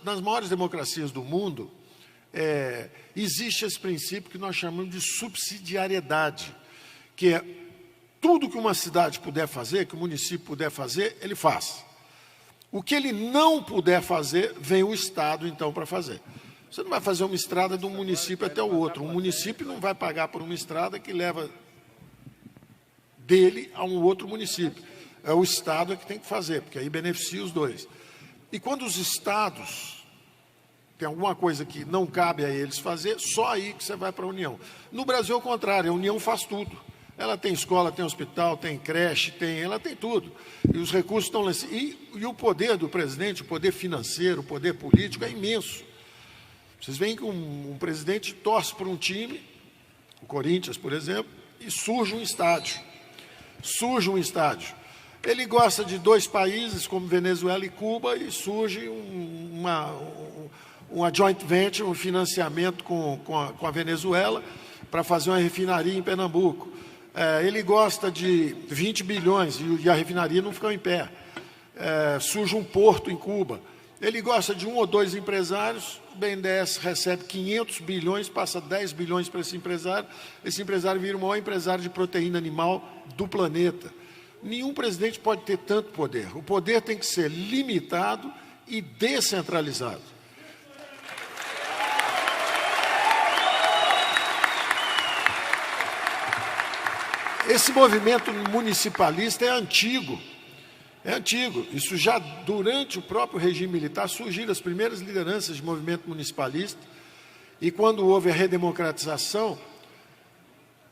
nas maiores democracias do mundo, existe esse princípio que nós chamamos de subsidiariedade, que é tudo que uma cidade puder fazer, que o município puder fazer, ele faz. O que ele não puder fazer, vem o Estado, então, para fazer. Você não vai fazer uma estrada de um município até o outro. Um município não vai pagar por uma estrada que leva dele a um outro município. É o Estado que tem que fazer, porque aí beneficia os dois. E quando os Estados tem alguma coisa que não cabe a eles fazer, só aí que você vai para a União. No Brasil, é o contrário, a União faz tudo. Ela tem escola, tem hospital, tem creche, ela tem tudo. E os recursos estão lá. E o poder do presidente, o poder financeiro, o poder político é imenso. Vocês veem que um presidente torce por um time, o Corinthians, por exemplo, e surge um estádio. Ele gosta de dois países, como Venezuela e Cuba, e surge uma joint venture, um financiamento com a Venezuela, para fazer uma refinaria em Pernambuco. Ele gosta de 20 bilhões, e a refinaria não ficou em pé. Surge um porto em Cuba. Ele gosta de um ou dois empresários, o BNDES recebe 500 bilhões, passa 10 bilhões para esse empresário vira o maior empresário de proteína animal do planeta. Nenhum presidente pode ter tanto poder. O poder tem que ser limitado e descentralizado. Esse movimento municipalista é antigo. Isso já durante o próprio regime militar surgiram as primeiras lideranças de movimento municipalista, e quando houve a redemocratização,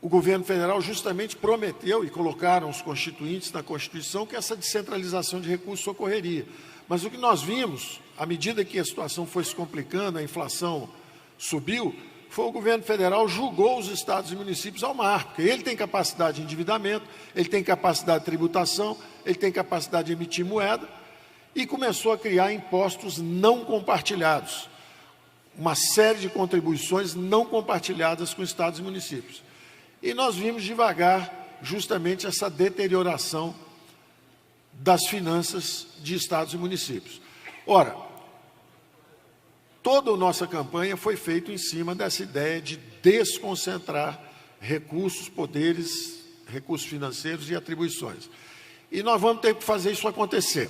o governo federal justamente prometeu, e colocaram os constituintes na Constituição, que essa descentralização de recursos ocorreria. Mas o que nós vimos, à medida que a situação foi se complicando, a inflação subiu, foi o governo federal julgou os estados e municípios ao mar, porque ele tem capacidade de endividamento, ele tem capacidade de tributação, ele tem capacidade de emitir moeda, e começou a criar impostos não compartilhados, uma série de contribuições não compartilhadas com estados e municípios. E nós vimos devagar justamente essa deterioração das finanças de estados e municípios. Ora, toda a nossa campanha foi feita em cima dessa ideia de desconcentrar recursos, poderes, recursos financeiros e atribuições. E nós vamos ter que fazer isso acontecer.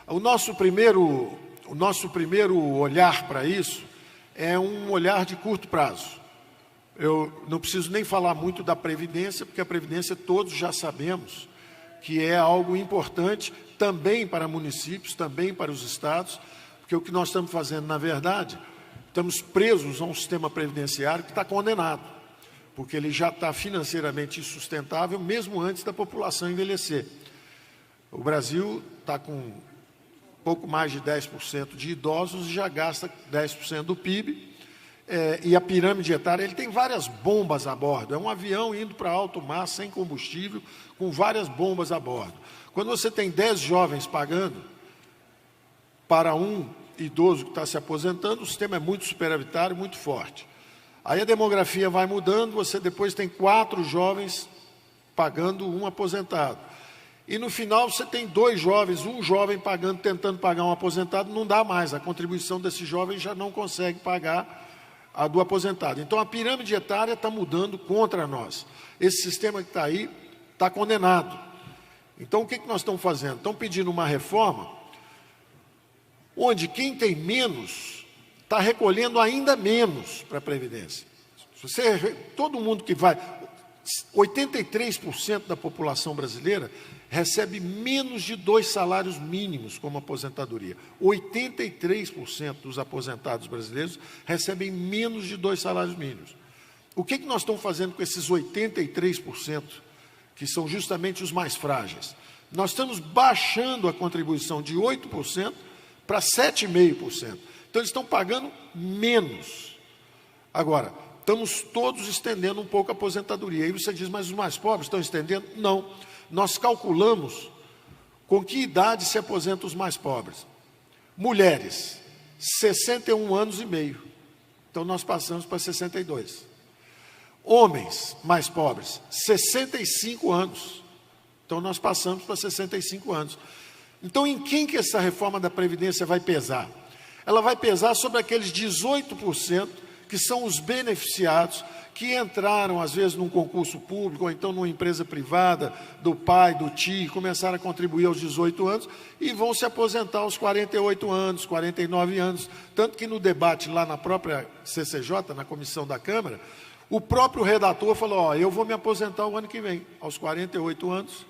O nosso primeiro olhar para isso é um olhar de curto prazo. Eu não preciso nem falar muito da Previdência, porque a Previdência todos já sabemos que é algo importante também para municípios, também para os estados, porque o que nós estamos fazendo, na verdade, estamos presos a um sistema previdenciário que está condenado, porque ele já está financeiramente insustentável, mesmo antes da população envelhecer. O Brasil está com pouco mais de 10% de idosos e já gasta 10% do PIB, e a pirâmide etária, ele tem várias bombas a bordo, é um avião indo para alto mar, sem combustível, com várias bombas a bordo. Quando você tem 10 jovens pagando para um idoso que está se aposentando, o sistema é muito superavitário, muito forte. Aí a demografia vai mudando, você depois tem 4 jovens pagando um aposentado. E no final você tem 2 jovens, um jovem pagando, tentando pagar um aposentado, não dá mais, a contribuição desse jovem já não consegue pagar a do aposentado. Então a pirâmide etária está mudando contra nós. Esse sistema que está aí está condenado. Então o que nós estamos fazendo? Estamos pedindo uma reforma onde quem tem menos está recolhendo ainda menos para a Previdência. Todo mundo que vai... 83% da população brasileira recebe menos de 2 salários mínimos como aposentadoria. 83% dos aposentados brasileiros recebem menos de 2 salários mínimos. O que nós estamos fazendo com esses 83%, que são justamente os mais frágeis? Nós estamos baixando a contribuição de 8% para 7,5%. Então, eles estão pagando menos. Agora, estamos todos estendendo um pouco a aposentadoria. Aí você diz, mas os mais pobres estão estendendo? Não. Nós calculamos com que idade se aposentam os mais pobres. Mulheres, 61 anos e meio. Então, nós passamos para 62. Homens mais pobres, 65 anos. Então, nós passamos para 65 anos. Então, em quem que essa reforma da Previdência vai pesar? ela vai pesar sobre aqueles 18% que são os beneficiados, que entraram, às vezes, num concurso público, ou então numa empresa privada, do pai, do tio, começaram a contribuir aos 18 anos, e vão se aposentar aos 48 anos, 49 anos. Tanto que no debate lá na própria CCJ, na comissão da Câmara, o próprio redator falou, eu vou me aposentar o ano que vem, aos 48 anos.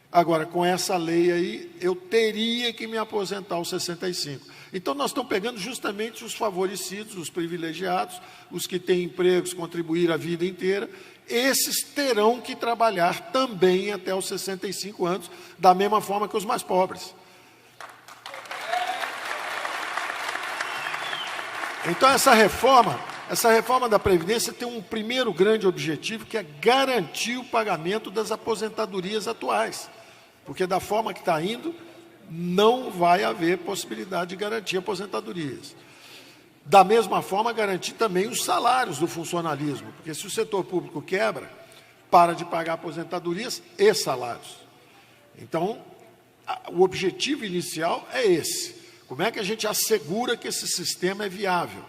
Agora, com essa lei aí, eu teria que me aposentar aos 65. Então, nós estamos pegando justamente os favorecidos, os privilegiados, os que têm empregos, contribuir a vida inteira. Esses terão que trabalhar também até os 65 anos, da mesma forma que os mais pobres. Então, essa reforma da Previdência tem um primeiro grande objetivo, que é garantir o pagamento das aposentadorias atuais. Porque da forma que está indo, não vai haver possibilidade de garantir aposentadorias. Da mesma forma, garantir também os salários do funcionalismo, porque se o setor público quebra, para de pagar aposentadorias e salários. Então, o objetivo inicial é esse. Como é que a gente assegura que esse sistema é viável?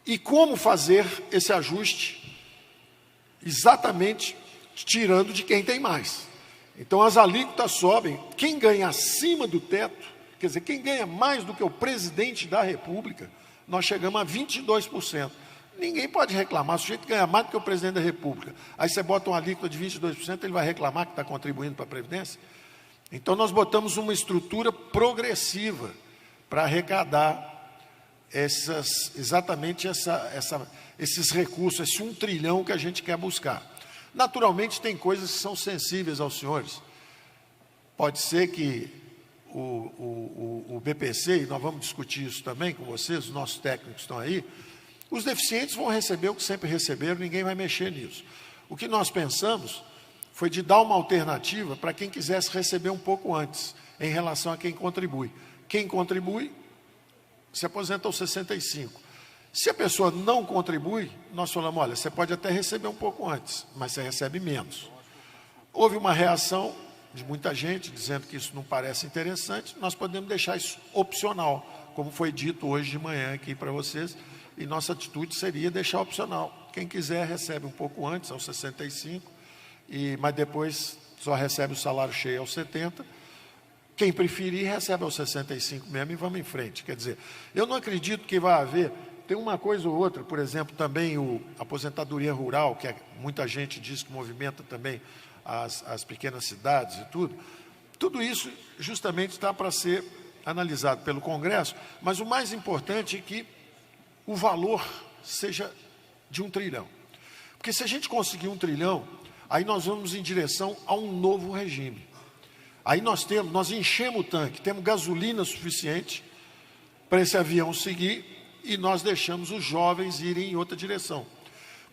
E como fazer esse ajuste exatamente tirando de quem tem mais? Então, as alíquotas sobem. Quem ganha acima do teto, quer dizer, quem ganha mais do que o presidente da República, nós chegamos a 22%. Ninguém pode reclamar. Se o sujeito ganha mais do que o presidente da República, aí você bota uma alíquota de 22%, ele vai reclamar que está contribuindo para a Previdência? Então, nós botamos uma estrutura progressiva para arrecadar exatamente esses recursos, esse 1 trilhão que a gente quer buscar. Naturalmente, tem coisas que são sensíveis aos senhores. Pode ser que o BPC, e nós vamos discutir isso também com vocês, os nossos técnicos estão aí, os deficientes vão receber o que sempre receberam, ninguém vai mexer nisso. O que nós pensamos foi de dar uma alternativa para quem quisesse receber um pouco antes, em relação a quem contribui. Quem contribui se aposenta aos 65. Se a pessoa não contribui, nós falamos, olha, você pode até receber um pouco antes, mas você recebe menos. Houve uma reação de muita gente, dizendo que isso não parece interessante, nós podemos deixar isso opcional, como foi dito hoje de manhã aqui para vocês, e nossa atitude seria deixar opcional. Quem quiser recebe um pouco antes, aos 65, mas depois só recebe o salário cheio aos 70. Quem preferir recebe aos 65 mesmo e vamos em frente. Quer dizer, eu não acredito que vai haver... Tem uma coisa ou outra, por exemplo, também a aposentadoria rural, que muita gente diz que movimenta também as pequenas cidades e tudo. Tudo isso justamente está para ser analisado pelo Congresso, mas o mais importante é que o valor seja de 1 trilhão. Porque se a gente conseguir 1 trilhão, aí nós vamos em direção a um novo regime. Aí nós enchemos o tanque, temos gasolina suficiente para esse avião seguir, e nós deixamos os jovens irem em outra direção.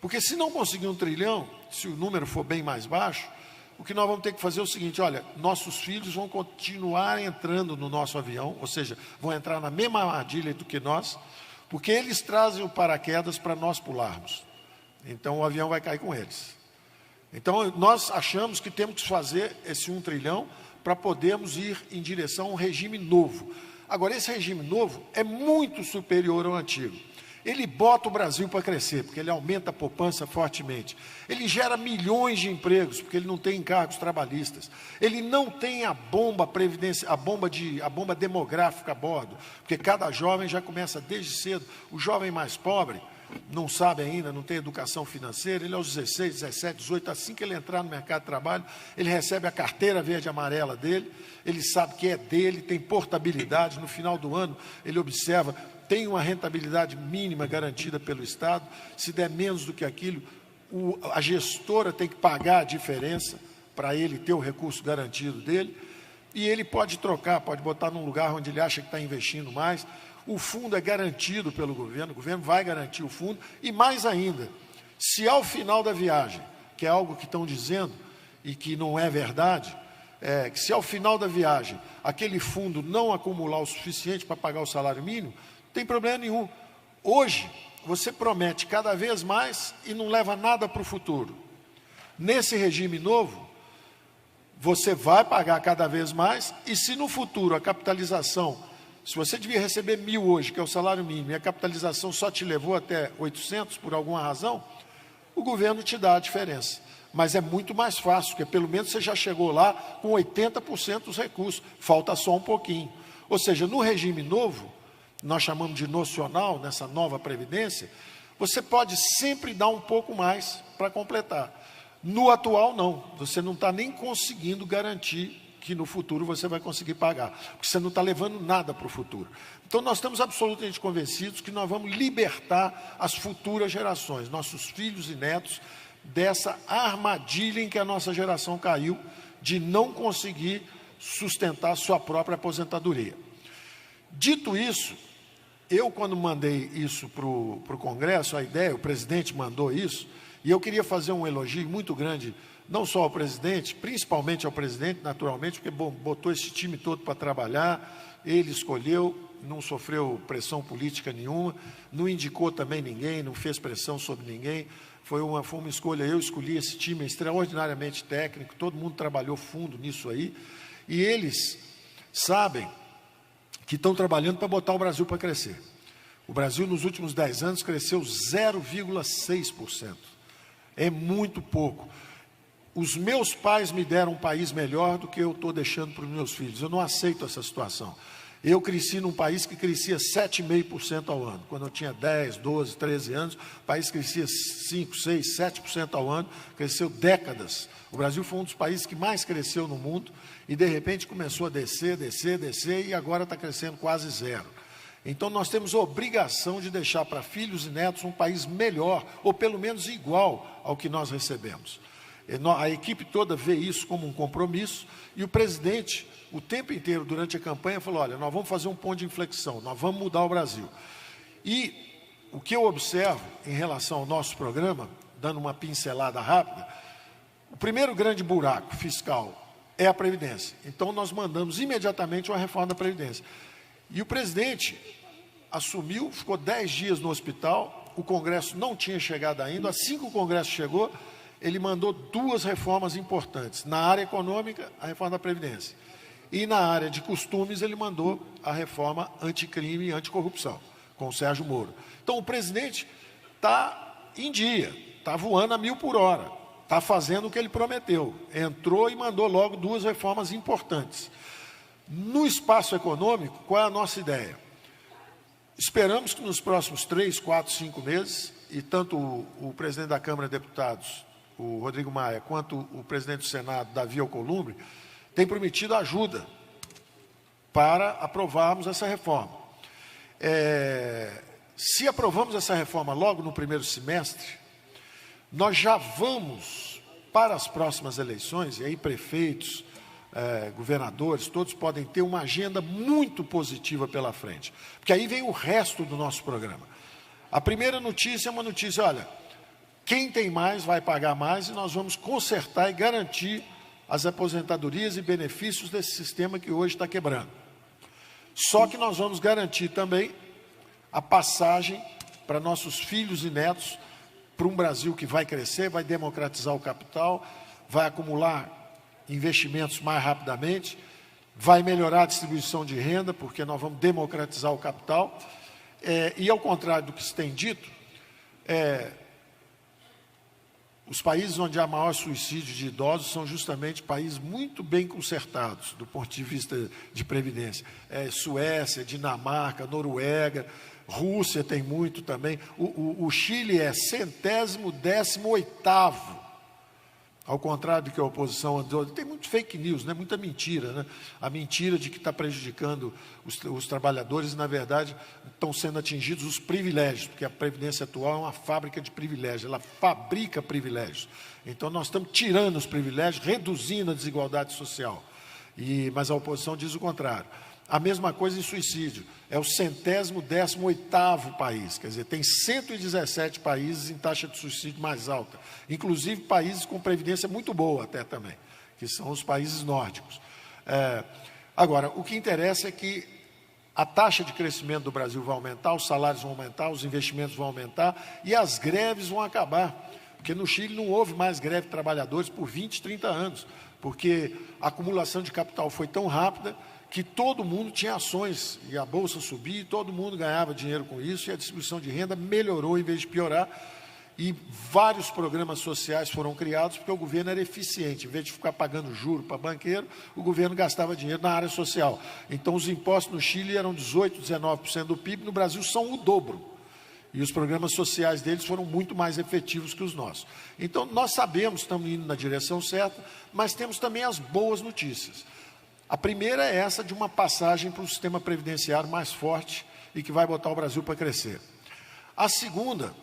Porque se não conseguir 1 trilhão, se o número for bem mais baixo, o que nós vamos ter que fazer é o seguinte, olha, nossos filhos vão continuar entrando no nosso avião, ou seja, vão entrar na mesma armadilha do que nós, porque eles trazem o paraquedas para nós pularmos. Então, o avião vai cair com eles. Então, nós achamos que temos que fazer esse 1 trilhão para podermos ir em direção a um regime novo. Agora, esse regime novo é muito superior ao antigo. Ele bota o Brasil para crescer, porque ele aumenta a poupança fortemente. Ele gera milhões de empregos, porque ele não tem encargos trabalhistas. Ele não tem a bomba demográfica a bordo, porque cada jovem já começa desde cedo. O jovem mais pobre não sabe ainda, não tem educação financeira, ele aos 16, 17, 18, assim que ele entrar no mercado de trabalho, ele recebe a carteira verde e amarela dele, ele sabe que é dele, tem portabilidade, no final do ano ele observa, tem uma rentabilidade mínima garantida pelo Estado, se der menos do que aquilo, a gestora tem que pagar a diferença para ele ter o recurso garantido dele, e ele pode trocar, pode botar num lugar onde ele acha que está investindo mais. O fundo é garantido pelo governo, o governo vai garantir o fundo, e mais ainda, se ao final da viagem, que é algo que estão dizendo e que não é verdade, que se ao final da viagem aquele fundo não acumular o suficiente para pagar o salário mínimo, não tem problema nenhum. Hoje, você promete cada vez mais e não leva nada para o futuro. Nesse regime novo, você vai pagar cada vez mais, e se no futuro a capitalização Se você devia receber 1.000 hoje, que é o salário mínimo, e a capitalização só te levou até 800 por alguma razão, o governo te dá a diferença. Mas é muito mais fácil, porque pelo menos você já chegou lá com 80% dos recursos, falta só um pouquinho. Ou seja, no regime novo, nós chamamos de nocional, nessa nova Previdência, você pode sempre dar um pouco mais para completar. No atual, não. Você não está nem conseguindo garantir que no futuro você vai conseguir pagar, porque você não está levando nada para o futuro. Então, nós estamos absolutamente convencidos que nós vamos libertar as futuras gerações, nossos filhos e netos, dessa armadilha em que a nossa geração caiu, de não conseguir sustentar sua própria aposentadoria. Dito isso, eu, quando mandei isso para o Congresso, a ideia, o presidente mandou isso, e eu queria fazer um elogio muito grande, não só ao presidente, principalmente ao presidente, naturalmente, porque botou esse time todo para trabalhar, ele escolheu, não sofreu pressão política nenhuma, não indicou também ninguém, não fez pressão sobre ninguém, foi uma escolha, eu escolhi esse time extraordinariamente técnico, todo mundo trabalhou fundo nisso aí, e eles sabem que estão trabalhando para botar o Brasil para crescer. O Brasil, nos últimos 10 anos, cresceu 0,6%. É muito pouco. Os meus pais me deram um país melhor do que eu estou deixando para os meus filhos. Eu não aceito essa situação. Eu cresci num país que crescia 7,5% ao ano. Quando eu tinha 10, 12, 13 anos, o país crescia 5, 6, 7% ao ano, cresceu décadas. O Brasil foi um dos países que mais cresceu no mundo e, de repente, começou a descer, e agora está crescendo quase zero. Então, nós temos a obrigação de deixar para filhos e netos um país melhor, ou pelo menos igual ao que nós recebemos. A equipe toda vê isso como um compromisso, e o presidente, o tempo inteiro, durante a campanha, falou, olha, nós vamos fazer um ponto de inflexão, nós vamos mudar o Brasil. E o que eu observo em relação ao nosso programa, dando uma pincelada rápida, o primeiro grande buraco fiscal é a Previdência. Então, nós mandamos imediatamente uma reforma da Previdência. E o presidente assumiu, ficou 10 dias no hospital, o Congresso não tinha chegado ainda, assim que o Congresso chegou, ele mandou 2 reformas importantes. Na área econômica, a reforma da Previdência. E na área de costumes, ele mandou a reforma anticrime e anticorrupção, com o Sérgio Moro. Então, o presidente está em dia, está voando a 1.000 por hora, está fazendo o que ele prometeu. Entrou e mandou logo 2 reformas importantes. No espaço econômico, qual é a nossa ideia? Esperamos que nos próximos 3, 4, 5 meses, e tanto o presidente da Câmara de Deputados, o Rodrigo Maia, quanto o presidente do Senado, Davi Alcolumbre, têm prometido ajuda para aprovarmos essa reforma. Se aprovamos essa reforma logo no primeiro semestre, nós já vamos para as próximas eleições, e aí prefeitos, governadores, todos podem ter uma agenda muito positiva pela frente, porque aí vem o resto do nosso programa. A primeira notícia é uma notícia, olha, quem tem mais vai pagar mais e nós vamos consertar e garantir as aposentadorias e benefícios desse sistema que hoje está quebrando. Só que nós vamos garantir também a passagem para nossos filhos e netos para um Brasil que vai crescer, vai democratizar o capital, vai acumular investimentos mais rapidamente, vai melhorar a distribuição de renda, porque nós vamos democratizar o capital, e ao contrário do que se tem dito, os países onde há maior suicídio de idosos são justamente países muito bem consertados, do ponto de vista de previdência. Suécia, Dinamarca, Noruega, Rússia tem muito também. O Chile é 118º, ao contrário do que a oposição andou. Tem muito fake news, né? Muita mentira, né? A mentira de que está prejudicando os trabalhadores, na verdade, estão sendo atingidos os privilégios, porque a Previdência atual é uma fábrica de privilégios, ela fabrica privilégios. Então, nós estamos tirando os privilégios, reduzindo a desigualdade social. Mas a oposição diz o contrário. A mesma coisa em suicídio. É o 118º país, quer dizer, tem 117 países em taxa de suicídio mais alta, inclusive países com previdência muito boa até também, que são os países nórdicos. Agora, o que interessa é que a taxa de crescimento do Brasil vai aumentar, os salários vão aumentar, os investimentos vão aumentar e as greves vão acabar, porque no Chile não houve mais greve de trabalhadores por 20, 30 anos, porque a acumulação de capital foi tão rápida que todo mundo tinha ações, e a Bolsa subia, e todo mundo ganhava dinheiro com isso, e a distribuição de renda melhorou em vez de piorar, e vários programas sociais foram criados, porque o governo era eficiente. Em vez de ficar pagando juro para banqueiro, o governo gastava dinheiro na área social. Então, os impostos no Chile eram 18%, 19% do PIB, no Brasil são o dobro. E os programas sociais deles foram muito mais efetivos que os nossos. Então, nós sabemos, estamos indo na direção certa, mas temos também as boas notícias. A primeira é essa de uma passagem para um sistema previdenciário mais forte e que vai botar o Brasil para crescer. A segunda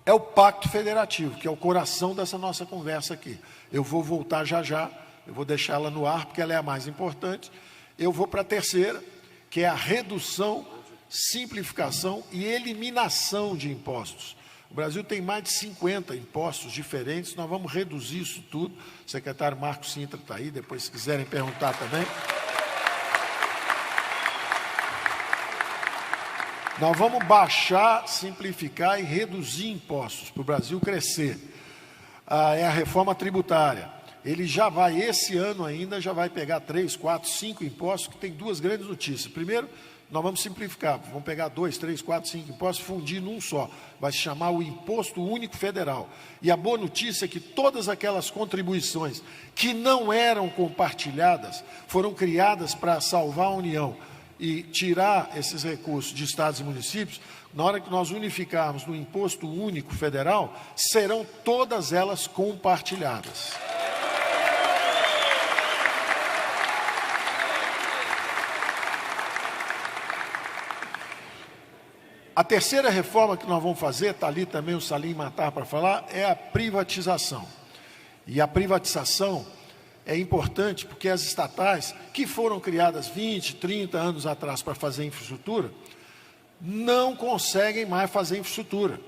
é o Pacto Federativo, que é o coração dessa nossa conversa aqui. Eu vou voltar já já, eu vou deixá-la no ar, porque ela é a mais importante. Eu vou para a terceira, que é a redução, simplificação e eliminação de impostos. O Brasil tem mais de 50 impostos diferentes, nós vamos reduzir isso tudo. O secretário Marcos Sintra está aí, depois se quiserem perguntar também. Nós vamos baixar, simplificar e reduzir impostos para o Brasil crescer. É a reforma tributária. Ele já vai, esse ano ainda, já vai pegar 3, 4, 5 impostos, que tem duas grandes notícias. Primeiro, nós vamos simplificar, vamos pegar 2, 3, 4, 5 impostos e fundir num só. Vai se chamar o Imposto Único Federal. E a boa notícia é que todas aquelas contribuições que não eram compartilhadas foram criadas para salvar a União e tirar esses recursos de estados e municípios. Na hora que nós unificarmos no Imposto Único Federal, serão todas elas compartilhadas. A terceira reforma que nós vamos fazer, está ali também o Salim Matar para falar, é a privatização. E a privatização é importante porque as estatais, que foram criadas 20, 30 anos atrás para fazer infraestrutura, não conseguem mais fazer infraestrutura.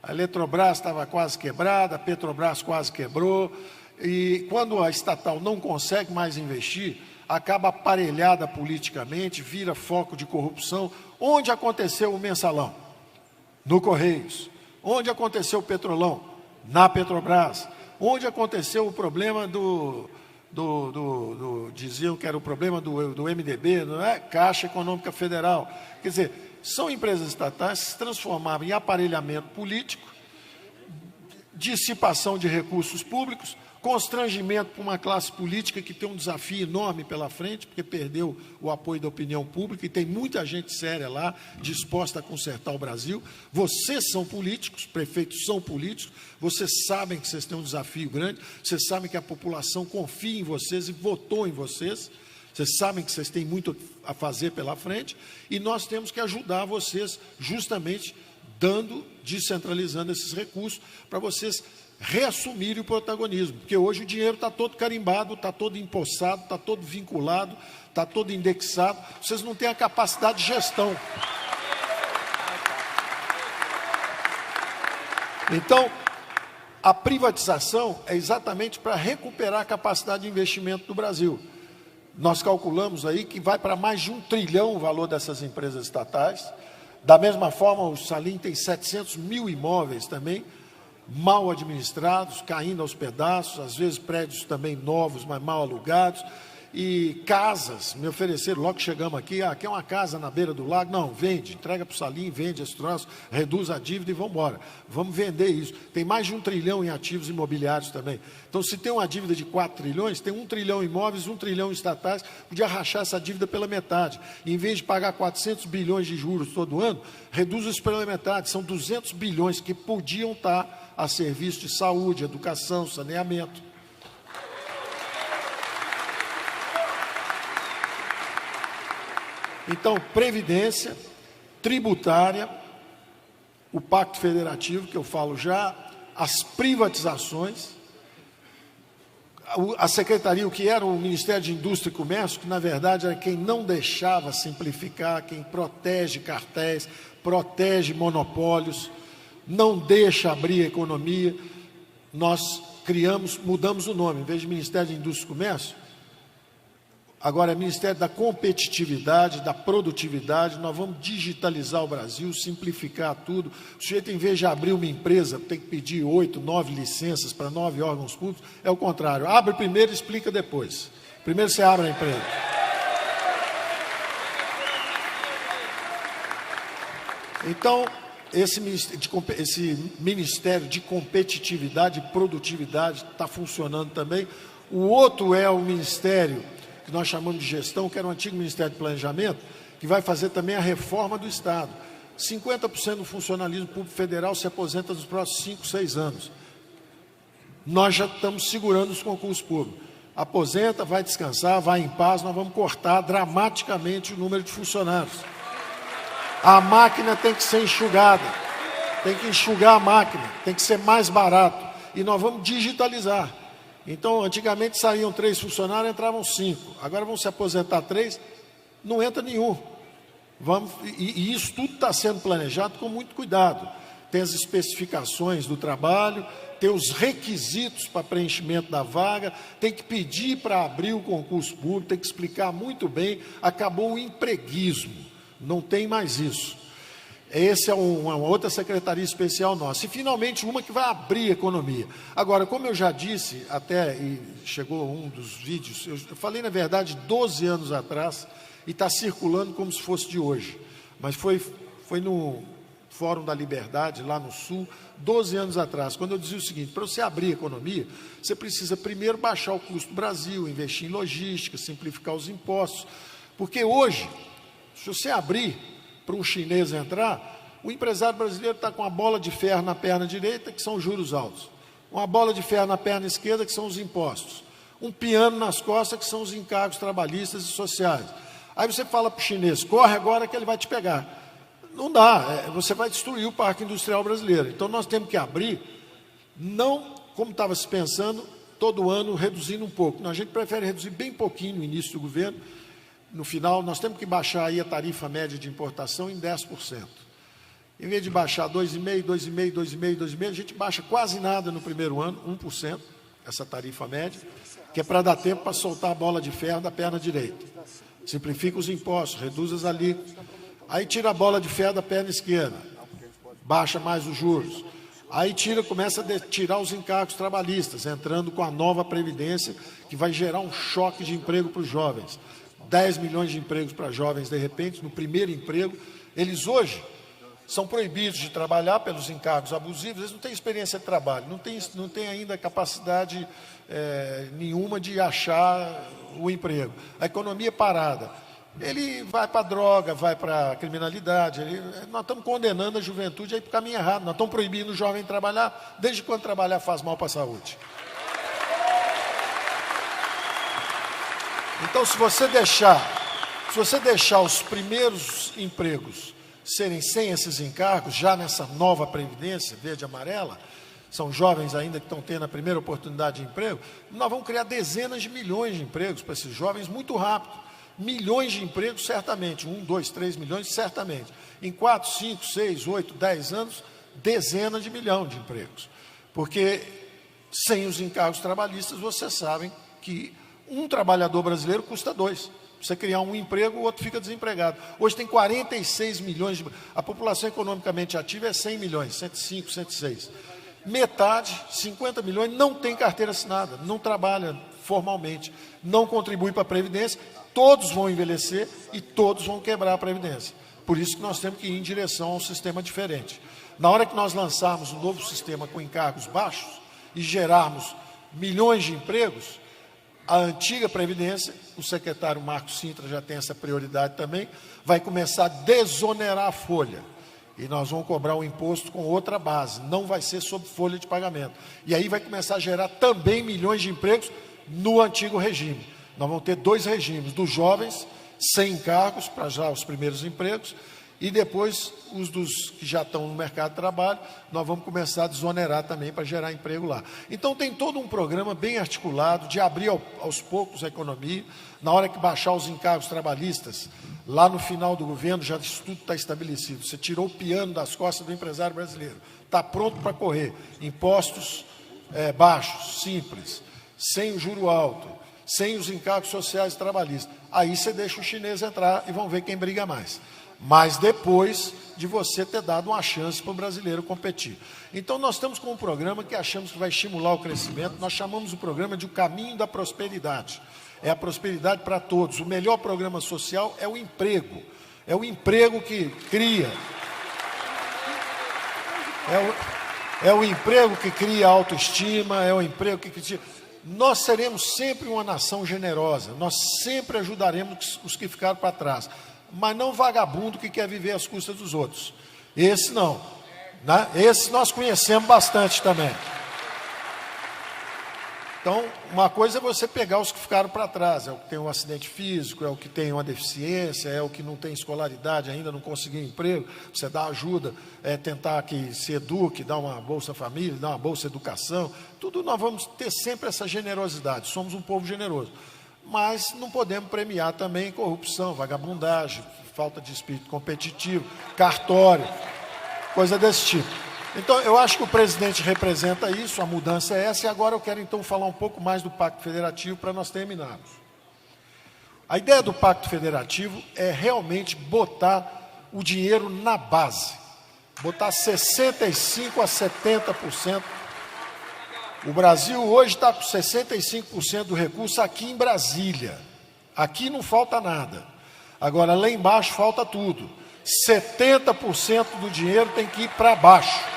A Eletrobras estava quase quebrada, a Petrobras quase quebrou, e quando a estatal não consegue mais investir, acaba aparelhada politicamente, vira foco de corrupção. Onde aconteceu o mensalão? No Correios. Onde aconteceu o Petrolão? Na Petrobras. Onde aconteceu o problema diziam que era o problema do MDB, não é? Caixa Econômica Federal. Quer dizer, são empresas estatais que se transformavam em aparelhamento político, dissipação de recursos públicos, constrangimento para uma classe política que tem um desafio enorme pela frente, porque perdeu o apoio da opinião pública, e tem muita gente séria lá, disposta a consertar o Brasil. Vocês são políticos, prefeitos são políticos, vocês sabem que vocês têm um desafio grande, vocês sabem que a população confia em vocês e votou em vocês, vocês sabem que vocês têm muito a fazer pela frente, e nós temos que ajudar vocês, justamente descentralizando esses recursos, para vocês reassumirem o protagonismo, porque hoje o dinheiro está todo carimbado, está todo empossado, está todo vinculado, está todo indexado, vocês não têm a capacidade de gestão. Então, a privatização é exatamente para recuperar a capacidade de investimento do Brasil. Nós calculamos aí que vai para mais de 1 trilhão o valor dessas empresas estatais. Da mesma forma, o Salim tem 700 mil imóveis também, mal administrados, caindo aos pedaços, às vezes prédios também novos, mas mal alugados, e casas, me ofereceram, logo que chegamos aqui, aqui é uma casa na beira do lago, não, vende, entrega para o Salim, vende esse troço, reduz a dívida e vamos embora, vamos vender isso. Tem mais de 1 trilhão em ativos imobiliários também. Então, se tem uma dívida de 4 trilhões, tem 1 trilhão em imóveis, 1 trilhão em estatais, podia rachar essa dívida pela metade. E, em vez de pagar 400 bilhões de juros todo ano, reduz isso pela metade, são 200 bilhões que podiam estar a serviço de saúde, educação, saneamento. Então, previdência, tributária, o Pacto Federativo, que eu falo já, as privatizações, a Secretaria, o que era o Ministério de Indústria e Comércio, que na verdade era quem não deixava simplificar, quem protege cartéis, protege monopólios, não deixa abrir a economia. Nós mudamos o nome, em vez de Ministério de Indústria e Comércio, agora é Ministério da Competitividade, da Produtividade. Nós vamos digitalizar o Brasil, simplificar tudo. O sujeito, em vez de abrir uma empresa, tem que pedir 8, 9 licenças para 9 órgãos públicos, é o contrário. Abre primeiro e explica depois. Primeiro você abre a empresa. Então, esse Ministério de Competitividade e Produtividade está funcionando também. O outro é o Ministério que nós chamamos de Gestão, que era o antigo Ministério de Planejamento, que vai fazer também a reforma do Estado. 50% do funcionalismo público federal se aposenta nos próximos 5, 6 anos. Nós já estamos segurando os concursos públicos. Aposenta, vai descansar, vai em paz, nós vamos cortar dramaticamente o número de funcionários. A máquina tem que ser enxugada, tem que enxugar a máquina, tem que ser mais barato. E nós vamos digitalizar. Então, antigamente saíam 3 funcionários, entravam 5. Agora vão se aposentar 3, não entra nenhum. E isso tudo está sendo planejado com muito cuidado. Tem as especificações do trabalho, tem os requisitos para preenchimento da vaga, tem que pedir para abrir o concurso público, tem que explicar muito bem. Acabou o empreguismo, não tem mais isso. Essa é uma outra secretaria especial nossa. E, finalmente, uma que vai abrir a economia. Agora, como eu já disse, até e chegou um dos vídeos, eu falei, na verdade, 12 anos atrás, e está circulando como se fosse de hoje. Mas foi no Fórum da Liberdade, lá no Sul, 12 anos atrás, quando eu dizia o seguinte: para você abrir a economia, você precisa primeiro baixar o custo do Brasil, investir em logística, simplificar os impostos. Porque hoje, se você abrir para um chinês entrar, o empresário brasileiro está com uma bola de ferro na perna direita, que são os juros altos, uma bola de ferro na perna esquerda, que são os impostos, um piano nas costas, que são os encargos trabalhistas e sociais. Aí você fala para o chinês: corre agora que ele vai te pegar. Não dá, você vai destruir o parque industrial brasileiro. Então nós temos que abrir, não como estava se pensando, todo ano reduzindo um pouco. Não, a gente prefere reduzir bem pouquinho no início do governo. No final, nós temos que baixar aí a tarifa média de importação em 10%. Em vez de baixar 2,5%, 2,5%, 2,5%, 2,5%, a gente baixa quase nada no primeiro ano, 1%, essa tarifa média, que é para dar tempo para soltar a bola de ferro da perna direita. Simplifica os impostos, reduz as alíquotas. Aí tira a bola de ferro da perna esquerda, baixa mais os juros. Aí começa a tirar os encargos trabalhistas, entrando com a nova Previdência, que vai gerar um choque de emprego para os jovens. 10 milhões de empregos para jovens, de repente, no primeiro emprego. Eles hoje são proibidos de trabalhar pelos encargos abusivos, eles não têm experiência de trabalho, não têm ainda capacidade nenhuma de achar o emprego. A economia parada. Ele vai para a droga, vai para a criminalidade. Nós estamos condenando a juventude a ir para o caminho errado. Nós estamos proibindo o jovem trabalhar. Desde quando trabalhar faz mal para a saúde? Então, se você deixar os primeiros empregos serem sem esses encargos, já nessa nova Previdência, verde e amarela, são jovens ainda que estão tendo a primeira oportunidade de emprego, nós vamos criar dezenas de milhões de empregos para esses jovens muito rápido. Milhões de empregos, certamente, 1, 2, 3 milhões, certamente. Em 4, 5, 6, 8, 10 anos, dezenas de milhões de empregos. Porque sem os encargos trabalhistas, vocês sabem que um trabalhador brasileiro custa 2. Você criar um emprego, o outro fica desempregado. Hoje tem 46 milhões, a população economicamente ativa é 100 milhões, 105, 106. Metade, 50 milhões, não tem carteira assinada, não trabalha formalmente, não contribui para a Previdência. Todos vão envelhecer e todos vão quebrar a Previdência. Por isso que nós temos que ir em direção a um sistema diferente. Na hora que nós lançarmos um novo sistema com encargos baixos e gerarmos milhões de empregos, a antiga Previdência, o secretário Marcos Sintra já tem essa prioridade também, vai começar a desonerar a folha. E nós vamos cobrar o imposto com outra base, não vai ser sob folha de pagamento. E aí vai começar a gerar também milhões de empregos no antigo regime. Nós vamos ter 2 regimes, dos jovens, sem encargos, para já os primeiros empregos, e depois os dos que já estão no mercado de trabalho, nós vamos começar a desonerar também para gerar emprego lá. Então tem todo um programa bem articulado de abrir aos poucos a economia. Na hora que baixar os encargos trabalhistas, lá no final do governo, já isso tudo está estabelecido. Você tirou o piano das costas do empresário brasileiro, está pronto para correr. Impostos baixos, simples, sem o juro alto, sem os encargos sociais e trabalhistas. Aí você deixa o chinês entrar e vão ver quem briga mais. Mas depois de você ter dado uma chance para o brasileiro competir. Então, nós estamos com um programa que achamos que vai estimular o crescimento. Nós chamamos o programa de o caminho da prosperidade. É a prosperidade para todos. O melhor programa social é o emprego. É o emprego que cria É o emprego que cria autoestima, é o emprego que cria... Nós seremos sempre uma nação generosa, nós sempre ajudaremos os que ficaram para trás, mas não vagabundo que quer viver às custas dos outros. Esse não, né? Esse nós conhecemos bastante também. Então, uma coisa é você pegar os que ficaram para trás, é o que tem um acidente físico, é o que tem uma deficiência, é o que não tem escolaridade ainda, não conseguiu emprego, você dá ajuda, tentar que se eduque, dar uma Bolsa Família, dar uma Bolsa Educação, tudo nós vamos ter sempre essa generosidade, somos um povo generoso. Mas não podemos premiar também corrupção, vagabundagem, falta de espírito competitivo, cartório, coisa desse tipo. Então, eu acho que o presidente representa isso, a mudança é essa, e agora eu quero então falar um pouco mais do Pacto Federativo para nós terminarmos. A ideia do Pacto Federativo é realmente botar o dinheiro na base, botar 65% a 70%. O Brasil hoje está com 65% do recurso aqui em Brasília. Aqui não falta nada. Agora, lá embaixo falta tudo. 70% do dinheiro tem que ir para baixo.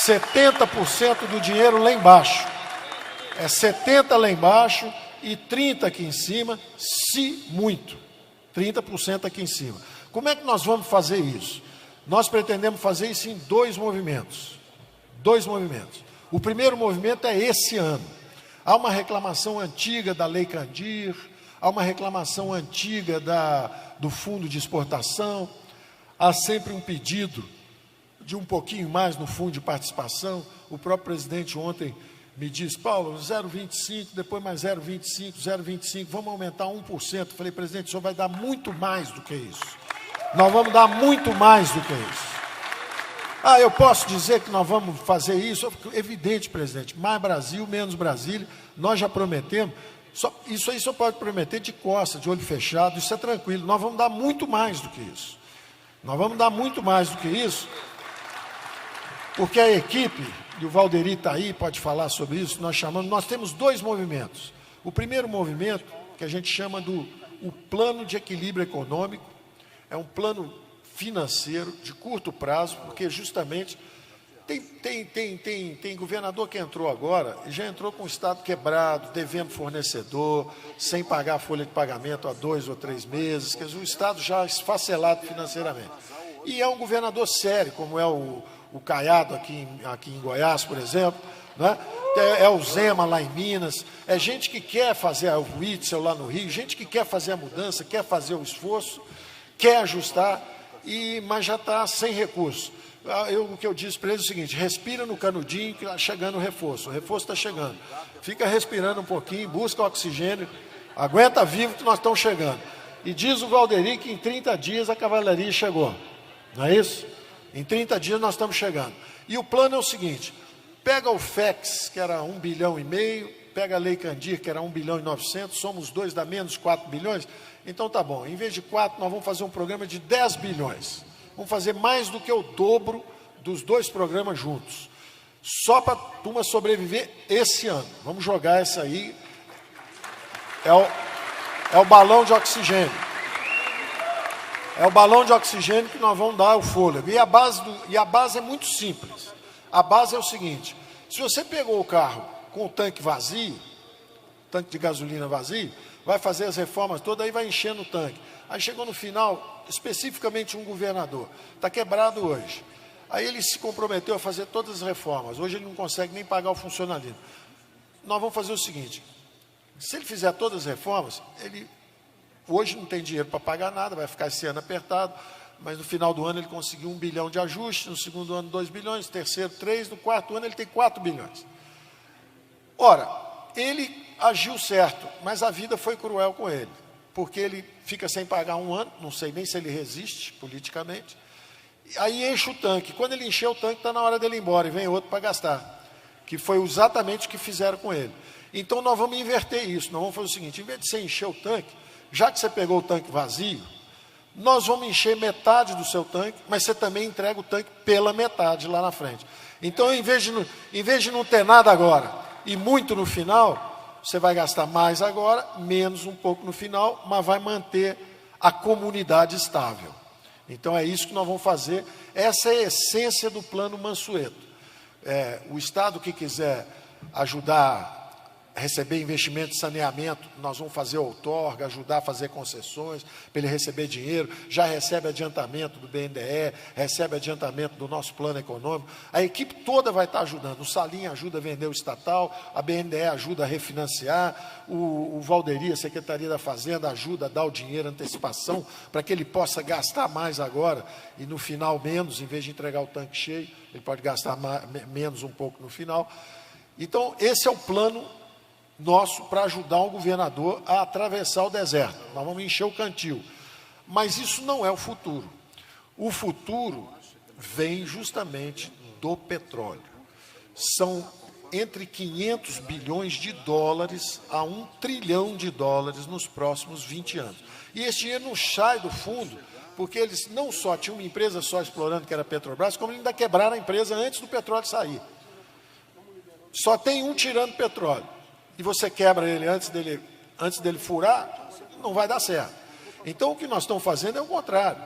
70% do dinheiro lá embaixo. É 70% lá embaixo e 30% aqui em cima, se muito. 30% aqui em cima. Como é que nós vamos fazer isso? Nós pretendemos fazer isso em dois movimentos. Dois movimentos. O primeiro movimento é esse ano. Há uma reclamação antiga da Lei Candir, há uma reclamação antiga do Fundo de Exportação, há sempre um pedido de um pouquinho mais no fundo de participação. O próprio presidente ontem me disse, Paulo, 0,25, depois mais 0,25, 0,25, vamos aumentar 1%. Eu falei, presidente, o senhor vai dar muito mais do que isso. Nós vamos dar muito mais do que isso. Ah, eu posso dizer que nós vamos fazer isso? Evidente, presidente, mais Brasil, menos Brasília, nós já prometemos. Isso aí só pode prometer de costas, de olho fechado, isso é tranquilo. Nós vamos dar muito mais do que isso. Nós vamos dar muito mais do que isso, porque a equipe, e o Valderi está aí, pode falar sobre isso, nós temos dois movimentos. O primeiro movimento, que a gente chama o plano de equilíbrio econômico, é um plano financeiro de curto prazo, porque justamente tem governador que entrou agora e já entrou com o Estado quebrado, devendo fornecedor, sem pagar a folha de pagamento há 2 ou 3 meses, quer dizer, o Estado já esfacelado financeiramente. E é um governador sério, como é o Caiado aqui em Goiás, por exemplo, né? É o Zema lá em Minas, é gente que quer fazer o Witzel lá no Rio, gente que quer fazer a mudança, quer fazer o esforço, quer ajustar, mas já está sem recurso. O que eu disse para eles é o seguinte, respira no canudinho que está chegando o reforço está chegando. Fica respirando um pouquinho, busca oxigênio, aguenta vivo que nós estamos chegando. E diz o Valderi que em 30 dias a cavalaria chegou, não é isso? Em 30 dias nós estamos chegando. E o plano é o seguinte, pega o FEX, que era 1,5 bilhão, pega a Lei Candir, que era 1,9 bilhão, somos dois, dá menos 4 bilhões, então tá bom, em vez de 4, nós vamos fazer um programa de 10 bilhões. Vamos fazer mais do que o dobro dos dois programas juntos. Só para a turma sobreviver esse ano. Vamos jogar essa aí. É o balão de oxigênio. É o balão de oxigênio que nós vamos dar o fôlego. E a base é muito simples. A base é o seguinte, se você pegou o carro com o tanque vazio, tanque de gasolina vazio, vai fazer as reformas todas, aí vai enchendo o tanque. Aí chegou no final, especificamente um governador, está quebrado hoje. Aí ele se comprometeu a fazer todas as reformas, hoje ele não consegue nem pagar o funcionalismo. Nós vamos fazer o seguinte, se ele fizer todas as reformas, ele hoje não tem dinheiro para pagar nada, vai ficar esse ano apertado, mas no final do ano ele conseguiu 1 bilhão de ajuste, no segundo ano 2 bilhões, no terceiro 3, no quarto ano ele tem 4 bilhões. Ora, ele agiu certo, mas a vida foi cruel com ele, porque ele fica sem pagar um ano, não sei nem se ele resiste politicamente, aí enche o tanque. Quando ele encher o tanque, está na hora dele ir embora e vem outro para gastar, que foi exatamente o que fizeram com ele. Então nós vamos inverter isso, nós vamos fazer o seguinte, em vez de você encher o tanque, já que você pegou o tanque vazio, nós vamos encher metade do seu tanque, mas você também entrega o tanque pela metade lá na frente. Então, em vez de não ter nada agora e muito no final, você vai gastar mais agora, menos um pouco no final, mas vai manter a comunidade estável. Então é isso que nós vamos fazer, essa é a essência do plano Mansueto. O Estado que quiser ajudar a receber investimento de saneamento, nós vamos fazer outorga, ajudar a fazer concessões, para ele receber dinheiro, já recebe adiantamento do BNDE, recebe adiantamento do nosso plano econômico, a equipe toda vai estar ajudando, o Salim ajuda a vender o estatal, a BNDE ajuda a refinanciar, o Valderi, a Secretaria da Fazenda, ajuda a dar o dinheiro, antecipação, para que ele possa gastar mais agora, e no final menos, em vez de entregar o tanque cheio, ele pode gastar menos um pouco no final. Então, esse é o plano nosso para ajudar o governador a atravessar o deserto. Nós vamos encher o cantil. Mas isso não é o futuro. O futuro vem justamente do petróleo. São entre 500 bilhões de dólares a 1 trilhão de dólares nos próximos 20 anos. E esse dinheiro não sai do fundo, porque eles não só tinham uma empresa só explorando, que era a Petrobras, como ainda quebraram a empresa antes do petróleo sair. Só tem um tirando petróleo. E você quebra ele antes dele furar, não vai dar certo. Então, o que nós estamos fazendo é o contrário.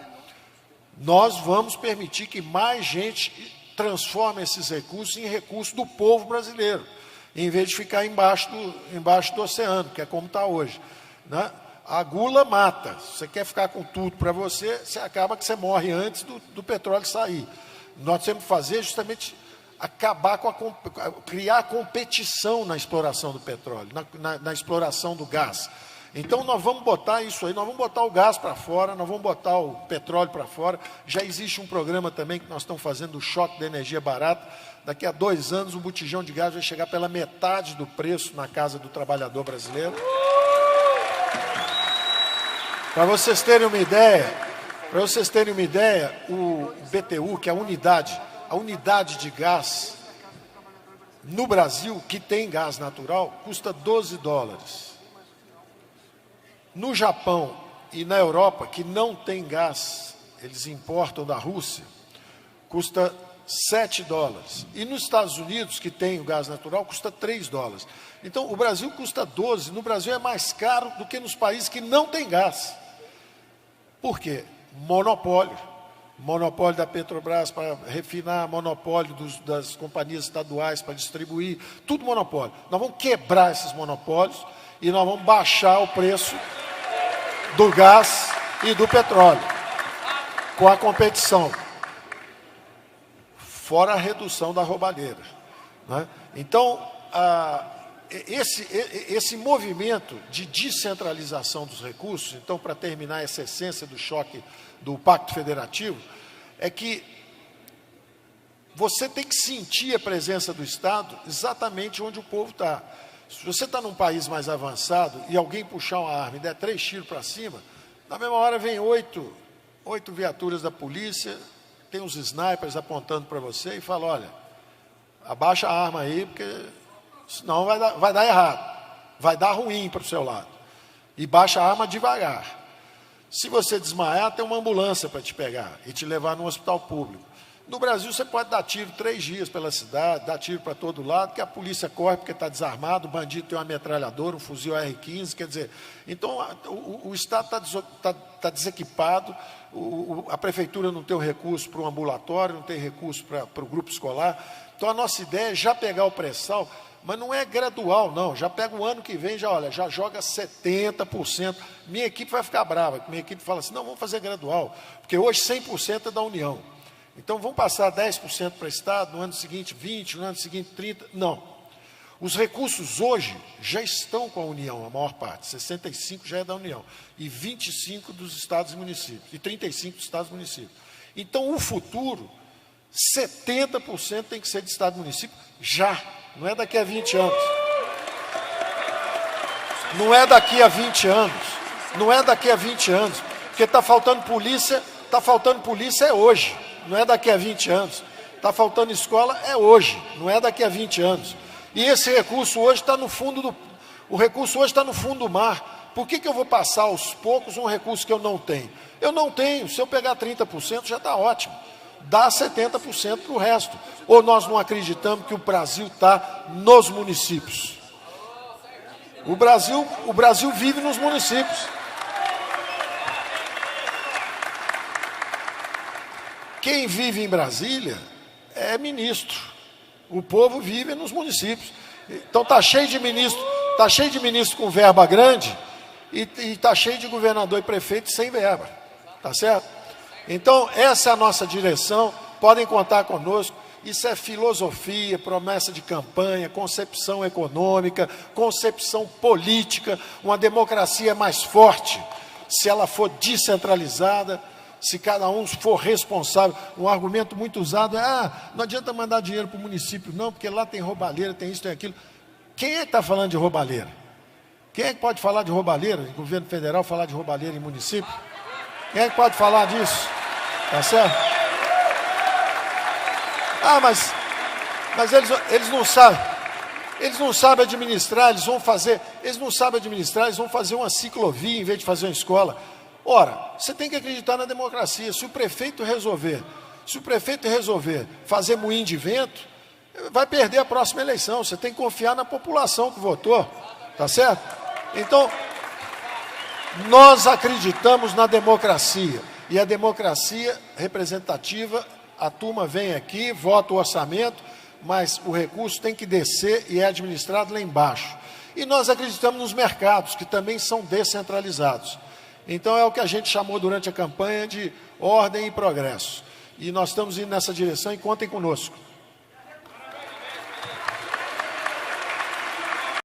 Nós vamos permitir que mais gente transforme esses recursos em recursos do povo brasileiro, em vez de ficar embaixo do oceano, que é como está hoje, né? A gula mata. Se você quer ficar com tudo para você, acaba que você morre antes do petróleo sair. Nós temos que fazer justamente acabar criar competição na exploração do petróleo, na exploração do gás. Então, nós vamos botar isso aí, nós vamos botar o gás para fora, nós vamos botar o petróleo para fora. Já existe um programa também que nós estamos fazendo do choque da energia barata. Daqui a 2 anos, o botijão de gás vai chegar pela metade do preço na casa do trabalhador brasileiro. Para vocês terem uma ideia, o BTU, que é a unidade de gás no Brasil, que tem gás natural, custa 12 dólares. No Japão e na Europa, que não tem gás, eles importam da Rússia, custa 7 dólares. E nos Estados Unidos, que tem o gás natural, custa 3 dólares. Então, o Brasil custa 12. No Brasil é mais caro do que nos países que não tem gás. Por quê? Monopólio. Monopólio da Petrobras para refinar, monopólio das companhias estaduais para distribuir, tudo monopólio. Nós vamos quebrar esses monopólios e nós vamos baixar o preço do gás e do petróleo, com a competição, fora a redução da roubalheira, né? Então, esse movimento de descentralização dos recursos, então, para terminar essa essência do choque do Pacto Federativo, é que você tem que sentir a presença do Estado exatamente onde o povo está. Se você está num país mais avançado e alguém puxar uma arma e der 3 tiros para cima, na mesma hora vem 8 viaturas da polícia, tem uns snipers apontando para você e fala, olha, abaixa a arma aí, porque senão vai dar errado, vai dar ruim para o seu lado. E baixa a arma devagar. Se você desmaiar, tem uma ambulância para te pegar e te levar no hospital público. No Brasil, você pode dar tiro 3 dias pela cidade, dar tiro para todo lado, que a polícia corre porque está desarmado, o bandido tem uma metralhadora, um fuzil R15, quer dizer... Então, o Estado está desequipado, a prefeitura não tem o recurso para o ambulatório, não tem recurso para o grupo escolar. Então, a nossa ideia é já pegar o pré-sal, mas não é gradual, não. Já pega o ano que vem, já joga 70%. Minha equipe vai ficar brava, minha equipe fala assim, não, vamos fazer gradual, porque hoje 100% é da União. Então, vamos passar 10% para o Estado, no ano seguinte 20%, no ano seguinte 30%. Não. Os recursos hoje já estão com a União, a maior parte. 65% já é da União. E 25% dos estados e municípios. E 35% dos estados e municípios. Então, o futuro, 70% tem que ser de estado e município já. Não é daqui a 20 anos. Não é daqui a 20 anos. Não é daqui a 20 anos. Porque está faltando polícia é hoje. Não é daqui a 20 anos. Está faltando escola, é hoje. Não é daqui a 20 anos. E esse recurso hoje está no fundo o recurso hoje está no fundo do mar. Por que eu vou passar aos poucos um recurso que eu não tenho? Eu não tenho. Se eu pegar 30%, já está ótimo. Dá 70% para o resto. Ou nós não acreditamos que o Brasil está nos municípios? O Brasil vive nos municípios. Quem vive em Brasília é ministro. O povo vive nos municípios. Então está cheio de ministro com verba grande e está cheio de governador e prefeito sem verba. Tá certo? Então, essa é a nossa direção. Podem contar conosco. Isso é filosofia, promessa de campanha, concepção econômica, concepção política. Uma democracia mais forte se ela for descentralizada, se cada um for responsável. Um argumento muito usado é: não adianta mandar dinheiro para o município, não, porque lá tem roubalheira, tem isso, tem aquilo. Quem é que está falando de roubalheira? Quem é que pode falar de roubalheira? O governo federal falar de roubalheira em município? Quem é que pode falar disso? Tá certo? Mas eles não sabem. Eles não sabem administrar, eles vão fazer uma ciclovia em vez de fazer uma escola. Ora, você tem que acreditar na democracia. Se o prefeito resolver fazer moinho de vento, vai perder a próxima eleição. Você tem que confiar na população que votou, tá certo? Então, nós acreditamos na democracia, e a democracia representativa, a turma vem aqui, vota o orçamento, mas o recurso tem que descer e é administrado lá embaixo. E nós acreditamos nos mercados, que também são descentralizados. Então é o que a gente chamou durante a campanha de ordem e progresso. E nós estamos indo nessa direção e contem conosco.